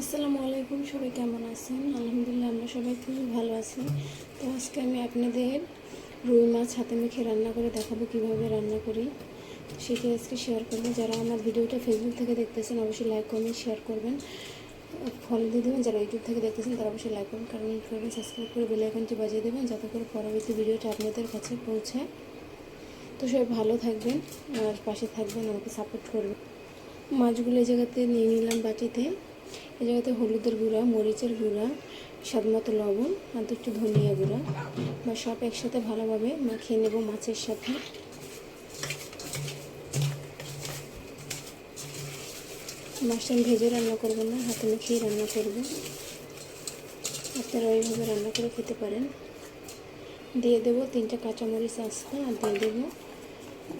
আসসালামু আলাইকুম, সবাই কেমন আছেন? আলহামদুলিল্লাহ আমরা সবাই খুবই ভালো আছি। তো আজকে আমি আপনাদের রুই মাছ হাতে মেখে রান্না করে দেখাবো কীভাবে রান্না করি, সেটা আজকে শেয়ার করবো। যারা আমার ভিডিওটা ফেসবুক থেকে দেখতেছেন অবশ্যই লাইক কমেন্ট শেয়ার করবেন, ফলো দিয়ে দেবেন। যারা ইউটিউব থেকে দেখতেছেন তারা অবশ্যই লাইক কমেন্ট করবেন, সাবস্ক্রাইব করে বেল আইকনটি বাজিয়ে দেবেন যাতে করে পরবর্তী ভিডিওটা আপনাদের কাছে পৌঁছায়। তো সবাই ভালো থাকবেন আর পাশে থাকবেন, আমাকে সাপোর্ট করবেন। মাছগুলো এই জায়গাতে নিয়ে নিলাম বাটিতে। এই জায়গাতে হলুদের গুঁড়া, মরিচের গুঁড়া, স্বাদমতো লবণ আর একটু ধনিয়া গুঁড়া বা সব একসাথে ভালোভাবে মাখিয়ে নেব মাছের সাথে। মাছটা ভেজে রান্না করবেন না, হাতে মেখেই রান্না করবেন। আপনারা ওইভাবে রান্না করে খেতে পারেন। দিয়ে দেবো 3টা কাঁচামরিচ আস্তে, আর দিয়ে দেবো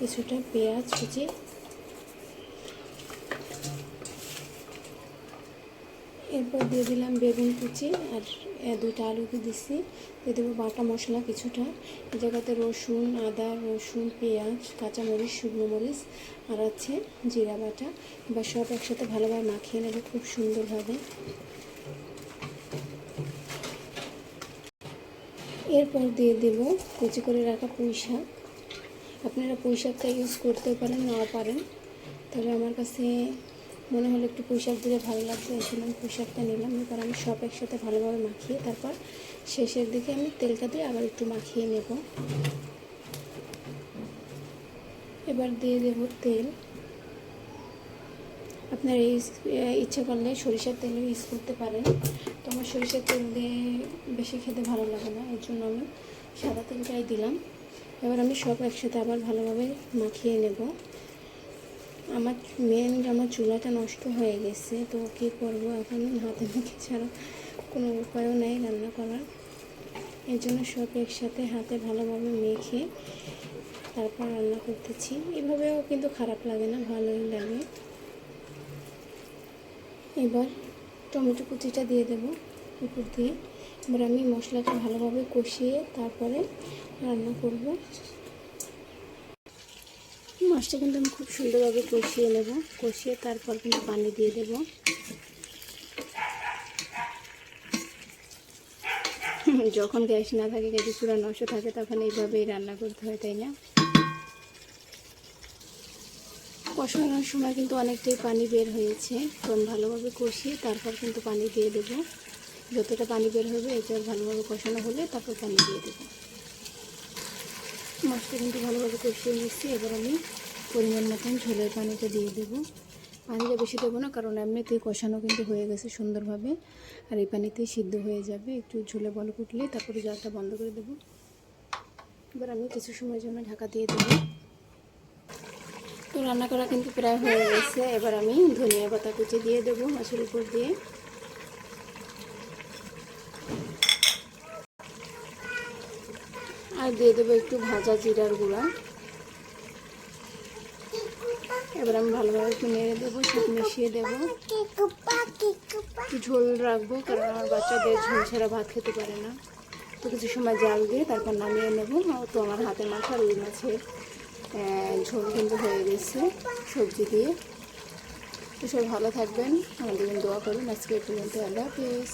কিছুটা পেঁয়াজ কুচি। এরপর দিয়ে দিলাম বেগুন কুচি আর 2টা আলুকে দিচ্ছি। দিয়ে দেবো বাটা মশলা কিছুটা। এই জায়গাতে রসুন, আদা, রসুন, পেঁয়াজ, কাঁচামরিচ, শুকনো মরিচ আর আছে জিরা বাটা। এবার সব একসাথে ভালোভাবে মাখিয়ে নেব খুব সুন্দরভাবে। এরপর দিয়ে দেব কুচি করে রাখা পুঁই শাক। আপনারা পুঁই শাকটা ইউজ করতেও পারেন, নাও পারেন, তবে আমার কাছে মনে হলো একটু পুঁই শাক দিলে ভালো লাগবে, এই জন্য আমি পুঁই শাকটা নিলাম। এবার আমি সব একসাথে ভালোভাবে মাখিয়ে তারপর শেষের দিকে আমি তেলটা দিয়ে আবার একটু মাখিয়ে নেব। এবার দিয়ে দেব তেল। আপনারা ইচ্ছা করলে সরিষার তেলও ইউজ করতে পারেন, তো আমার সরিষার তেল দিয়ে বেশি খেতে ভালো লাগে না, এর জন্য আমি সাদা তেলটাই দিলাম। এবার আমি সব একসাথে আবার ভালোভাবে মাখিয়ে নেব। আমার চুলাটা নষ্ট হয়ে গেছে, তো কী করবো এখন, হাতে মেখে ছাড়া কোনো উপায়ও নেই রান্না করার। এর জন্য সব একসাথে হাতে ভালোভাবে মেখে তারপর রান্না করতেছি। এভাবেও কিন্তু খারাপ লাগে না, ভালোই লাগে। এবার টমেটো কুচিটা দিয়ে দেবো উপর দিয়ে। এবার আমি মশলাটা ভালোভাবে কষিয়ে তারপরে রান্না করব। মাছটা কিন্তু আমি খুব সুন্দরভাবে কষিয়ে নেব, কষিয়ে তারপর কিন্তু পানি দিয়ে দেব। যখন গ্যাস না থাকে, গ্যাসের চুলা নষ্ট থাকে, তখন এইভাবেই রান্না করতে হয়, তাই না? কষানোর সময় কিন্তু অনেকটাই পানি বের হয়েছে, তো আমি ভালোভাবে কষিয়ে তারপর কিন্তু পানি দিয়ে দেবো। যতটা পানি বের হবে এটা ভালোভাবে কষানো হলে তারপর পানি দিয়ে দেবো। মাছটা কিন্তু ভালোভাবে কষিয়ে নিচ্ছি। এবার আমি পরিমাণ মতন ঝোলের পানিটা দিয়ে দেবো। পানিটা বেশি দেবো না, কারণ এমনিতেই কষানো কিন্তু হয়ে গেছে সুন্দরভাবে, আর এই পানিতেই সিদ্ধ হয়ে যাবে। একটু ঝোলে বলক উঠলে তারপরে জালটা বন্ধ করে দেবো। এবার আমি কিছু সময়ের জন্য ঢাকা দিয়ে দেবো। তো রান্না করা কিন্তু প্রায় হয়ে গেছে। এবার আমি ধনিয়া পাতা কুচি দিয়ে দেবো মাছের উপর দিয়ে। আর দিয়ে দেবো একটু ভাজা জিরার গুঁড়া। এবার আমি ভালোভাবে একটু নেড়ে দেবো, সব মিশিয়ে দেবো। ঝোল রাখবো, কারণ আমার বাচ্চাদের ঝোল ছাড়া ভাত খেতে পারে না। তো কিছু সময় জাল দিয়ে তারপর নামিয়ে নেবো। তো আমার হাতে মাখা রুই মাছের ঝোল কিন্তু হয়ে গেছে সবজি দিয়ে। তো সবাই ভালো থাকবেন, আমাদের দোয়া করুন। আজকে একটু বলতে আল্লাহ হাফেজ।